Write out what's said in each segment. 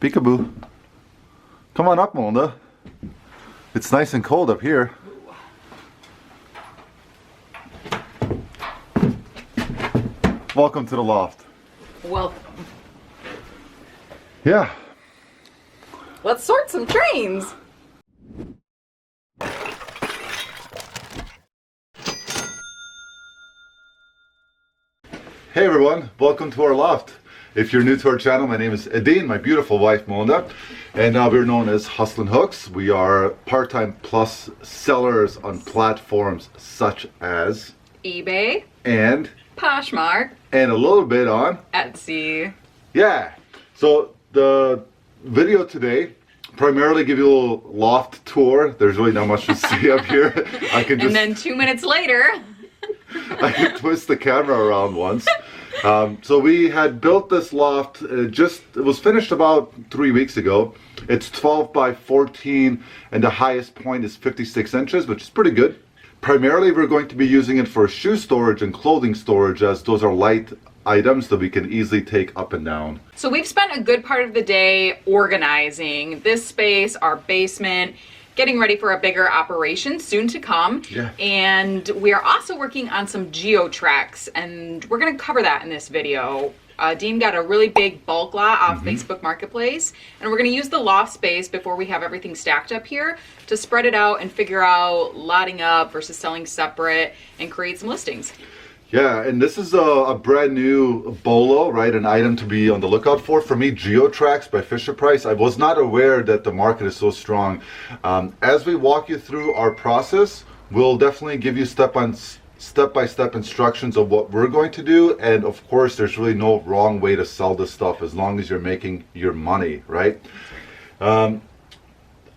Peekaboo. Come on up, Melinda. It's nice and cold up here. Welcome to the loft. Welcome. Yeah. Let's sort some trains. Hey everyone, welcome to our loft. If you're new to our channel, my name is Edine, my beautiful wife Melinda, and we're known as Hustlin' Hooks. We are part-time plus sellers on platforms such as eBay and Poshmark and a little bit on Etsy. Yeah. So the video today primarily give you a little loft tour. There's really not much to see up here. I can just, and then 2 minutes later I can twist the camera around once. So we had built this loft, it was finished about 3 weeks ago. It's 12 by 14 and the highest point is 56 inches, which is pretty good. Primarily we're going to be using it for shoe storage and clothing storage, as those are light items that we can easily take up and down. So we've spent a good part of the day organizing this space, our basement, getting ready for a bigger operation soon to come. Yeah. And we are also working on some GEOTRAX, and we're going to cover that in this video. Dean got a really big bulk lot off Facebook Marketplace, and we're going to use the loft space before we have everything stacked up here to spread it out and figure out lotting up versus selling separate and create some listings. Yeah, and this is a brand new bolo, right? An item to be on the lookout for. For me, GEOTRAX by Fisher Price. I was not aware that the market is so strong. As we walk you through our process, we'll definitely give you step-by-step instructions of what we're going to do. And of course, there's really no wrong way to sell this stuff as long as you're making your money, right?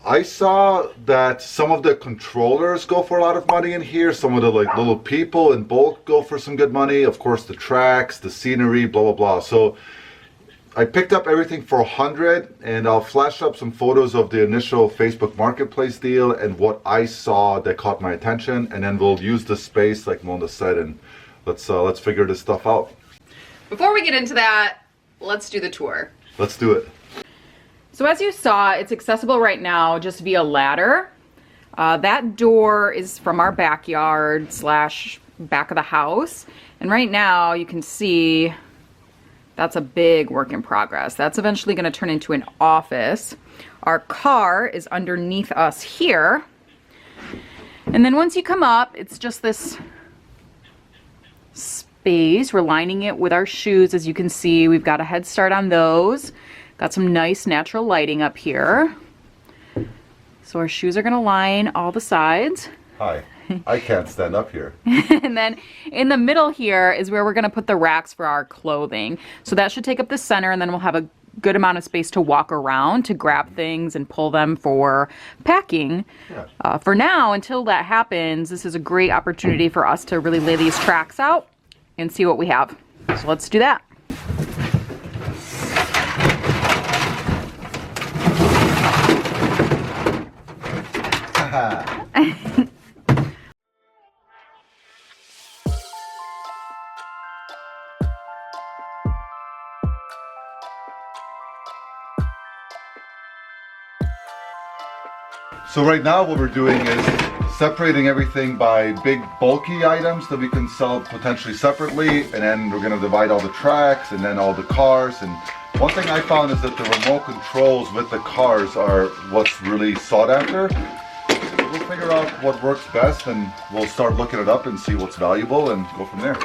I saw that some of the controllers go for a lot of money in here. Some of the little people in bulk go for some good money. Of course, the tracks, the scenery, blah, blah, blah. So I picked up everything for 100, and I'll flash up some photos of the initial Facebook Marketplace deal and what I saw that caught my attention. And then we'll use the space, like Melinda said, and let's figure this stuff out. Before we get into that, let's do the tour. Let's do it. So as you saw, it's accessible right now just via ladder. That door is from our backyard / back of the house. And right now you can see that's a big work in progress. That's eventually going to turn into an office. Our car is underneath us here. And then once you come up, it's just this space. We're lining it with our shoes. As you can see, we've got a head start on those. Got some nice natural lighting up here. So our shoes are going to line all the sides. Hi. I can't stand up here. And then in the middle here is where we're going to put the racks for our clothing. So that should take up the center, and then we'll have a good amount of space to walk around to grab things and pull them for packing. Yeah. For now, until that happens, this is a great opportunity for us to really lay these tracks out and see what we have. So let's do that. So right now what we're doing is separating everything by big bulky items that we can sell potentially separately, and then we're going to divide all the tracks and then all the cars. And one thing I found is that the remote controls with the cars are what's really sought after. We'll figure out what works best, and we'll start looking it up and see what's valuable and go from there.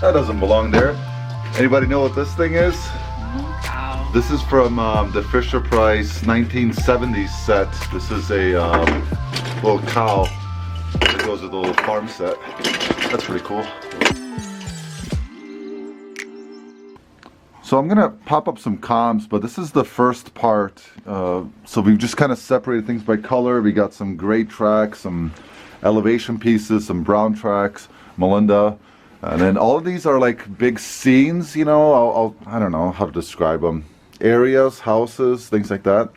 That doesn't belong there. Anybody know what this thing is? Wow. This is from the Fisher Price 1970s set. This is a little cow that goes with a little farm set. That's pretty cool. So I'm gonna pop up some comps, but this is the first part. So we've just kind of separated things by color. We got some gray tracks, some elevation pieces, some brown tracks. Melinda, and then we got some black tracks. So we're gonna go from there. So let's get started. So I'm gonna pop up some comps, but this is the first part. So we've just kind of separated things by color. We got some gray tracks, some elevation pieces, some brown tracks. Melinda, And then all of these are like big scenes, you know, I don't know how to describe them. Areas, houses, things like that.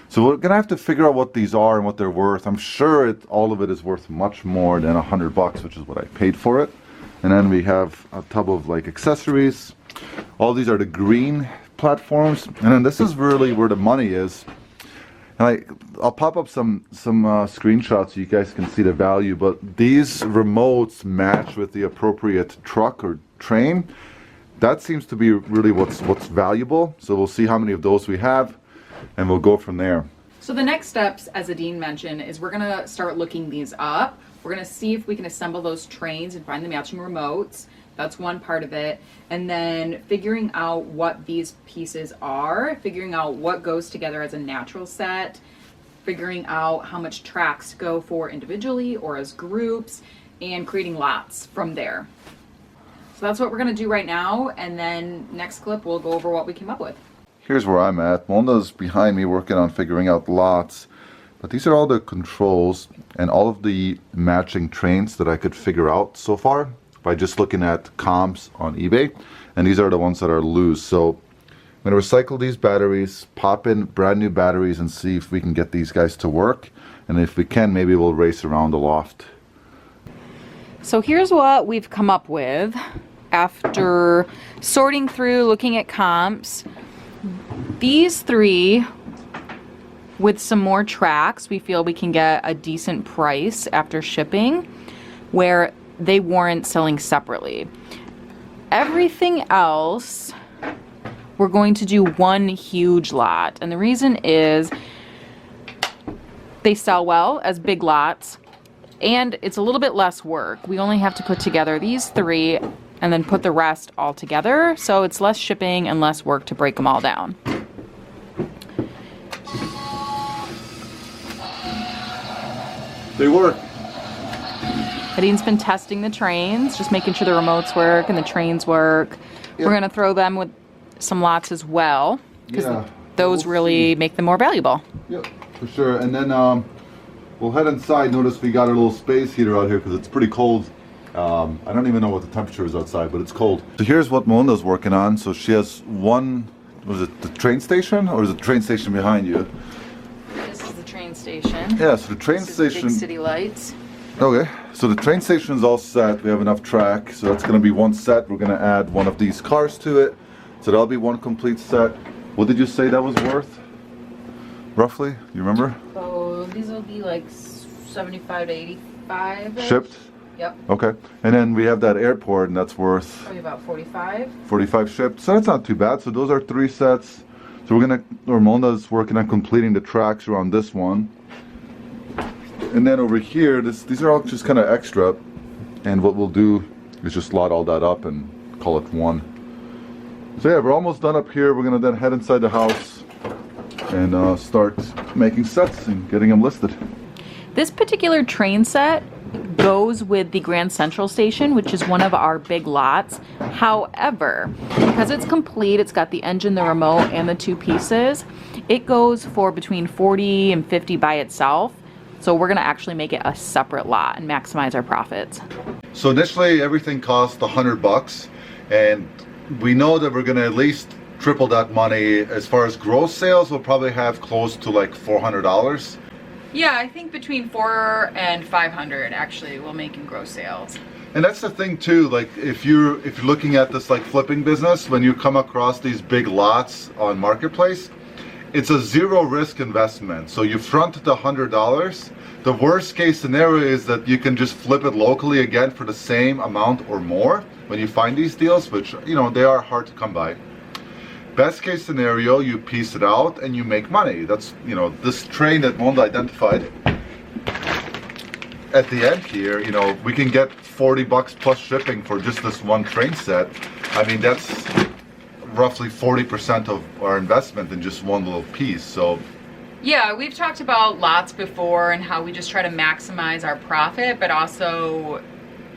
So we're gonna have to figure out what these are and what they're worth. I'm sure all of it is worth much more than $100, which is what I paid for it. And then we have a tub of like accessories. All these are the green platforms. And then this is really where the money is. And I'll pop up some screenshots so you guys can see the value, but these remotes match with the appropriate truck or train. That seems to be really what's valuable. So we'll see how many of those we have, and we'll go from there. So the next steps, as Adine mentioned, is we're gonna start looking these up. We're gonna see if we can assemble those trains and find the matching remotes. That's one part of it. And then figuring out what these pieces are, figuring out what goes together as a natural set, figuring out how much tracks go for individually or as groups, and creating lots from there. So that's what we're gonna do right now, and then next clip we'll go over what we came up with. Here's where I'm at. Monda's behind me working on figuring out lots. But these are all the controls and all of the matching trains that I could figure out so far by just looking at comps on eBay. And these are the ones that are loose. So I'm going to recycle these batteries, pop in brand new batteries, and see if we can get these guys to work. And if we can, maybe we'll race around the loft. So here's what we've come up with after sorting through, looking at comps. These three, with some more tracks, we feel we can get a decent price after shipping, where they warrant selling separately. Everything else, we're going to do one huge lot. And the reason is they sell well as big lots, and it's a little bit less work. We only have to put together these three and then put the rest all together. So it's less shipping and less work to break them all down. They work. Adine's been testing the trains, just making sure the remotes work and the trains work. Yeah. We're gonna throw them with some lots as well, because those really make them more valuable. Yep, for sure. And then we'll head inside. Notice we got a little space heater out here because it's pretty cold. I don't even know what the temperature is outside, but it's cold. So here's what Monda's working on. So she has one, was it the train station, or is it the train station behind you? This is the train station. Yeah, so the train station. Big city lights. Okay, so the train station is all set. We have enough track, so that's going to be one set. We're going to add one of these cars to it, so that'll be one complete set. What did you say that was worth, roughly? You remember? So these will be like 75 to 85. Shipped? Yep. Okay, and then we have that airport, and that's worth probably about 45. 45 shipped. So that's not too bad. So those are three sets. So we're gonna, Monda's working on completing the tracks around this one. And then over here, these are all just kind of extra. And what we'll do is just lot all that up and call it one. So yeah, we're almost done up here. We're gonna then head inside the house and start making sets and getting them listed. This particular train set goes with the Grand Central Station, which is one of our big lots. However, because it's complete, it's got the engine, the remote, and the two pieces, it goes for between 40 and 50 by itself. So we're gonna actually make it a separate lot and maximize our profits. So initially everything cost $100, and we know that we're gonna at least triple that money. As far as gross sales, we'll probably have close to like $400. Yeah, I think between 400 and 500 actually will make in gross sales. And that's the thing too, like if you're looking at this like flipping business, when you come across these big lots on Marketplace, it's a zero risk investment. So you front the $100. The worst case scenario is that you can just flip it locally again for the same amount or more when you find these deals, which, you know, they are hard to come by. Best case scenario, you piece it out and you make money. That's, you know, this train that Monda identified at the end here, you know, we can get $40 plus shipping for just this one train set. I mean, that's roughly 40% of our investment in just one little piece. So yeah, we've talked about lots before and how we just try to maximize our profit, but also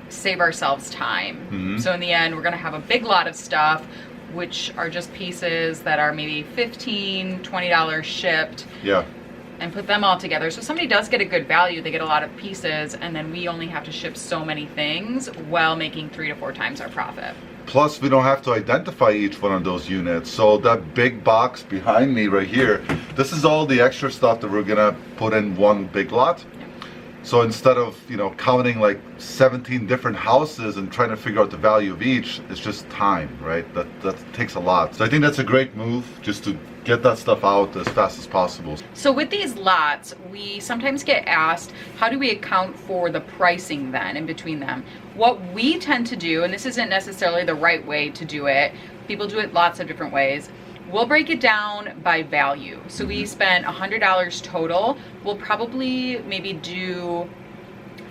save ourselves time. Mm-hmm. So in the end, we're gonna have a big lot of stuff, which are just pieces that are maybe $15, $20 shipped. Yeah. and put them all together. So somebody does get a good value, they get a lot of pieces, and then we only have to ship so many things while making 3 to 4 times our profit. Plus, we don't have to identify each one of those units. So that big box behind me right here, this is all the extra stuff that we're gonna put in one big lot. So instead of, you know, counting like 17 different houses and trying to figure out the value of each, it's just time, right? That takes a lot. So I think that's a great move, just to get that stuff out as fast as possible. So with these lots, we sometimes get asked, how do we account for the pricing then in between them? What we tend to do, and this isn't necessarily the right way to do it, people do it lots of different ways. We'll break it down by value. So we spent $100 total. We'll probably maybe do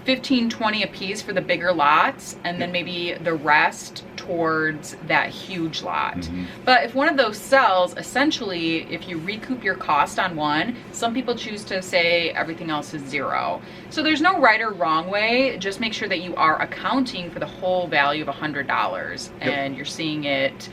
15, 20 a piece for the bigger lots, and then maybe the rest towards that huge lot. But if one of those sells, essentially, if you recoup your cost on one, some people choose to say everything else is zero. So there's no right or wrong way. Just make sure that you are accounting for the whole value of $100, and you're seeing it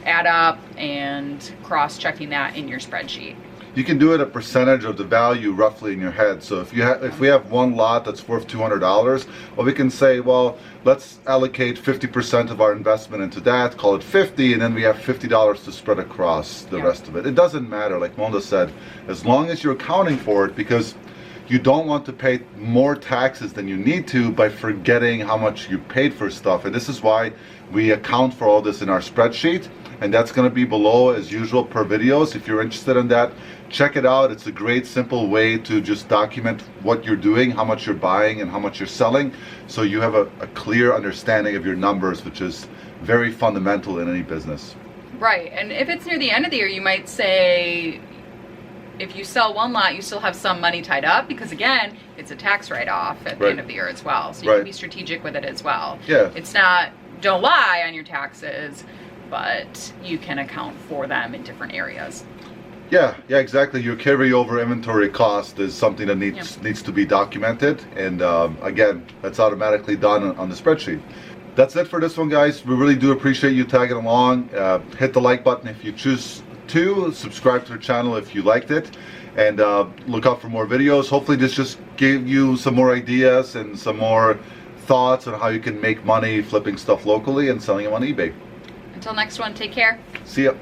add up and cross-checking that in your spreadsheet. You can do it a percentage of the value roughly in your head. So if we have one lot that's worth $200, well, we can say, well, let's allocate 50% of our investment into that, call it 50, and then we have $50 to spread across the rest of it. It doesn't matter, like Melinda said, as long as you're accounting for it, because you don't want to pay more taxes than you need to by forgetting how much you paid for stuff. And this is why we account for all this in our spreadsheet. And that's going to be below as usual per videos. If you're interested in that, check it out. It's a great simple way to just document what you're doing, how much you're buying and how much you're selling, so you have a clear understanding of your numbers, which is very fundamental in any business. Right, and if it's near the end of the year, you might say, if you sell one lot, you still have some money tied up, because again, it's a tax write-off at the end of the year as well. So you can be strategic with it as well. Yeah. It's not, don't lie on your taxes, but you can account for them in different areas. Yeah, exactly. Your carryover inventory cost is something that needs to be documented, and again, that's automatically done on the spreadsheet. That's it for this one, guys. We really do appreciate you tagging along. Hit the like button if you choose to, subscribe to the channel if you liked it, and look out for more videos. Hopefully this just gave you some more ideas and some more thoughts on how you can make money flipping stuff locally and selling them on eBay. Until next one, take care. See ya.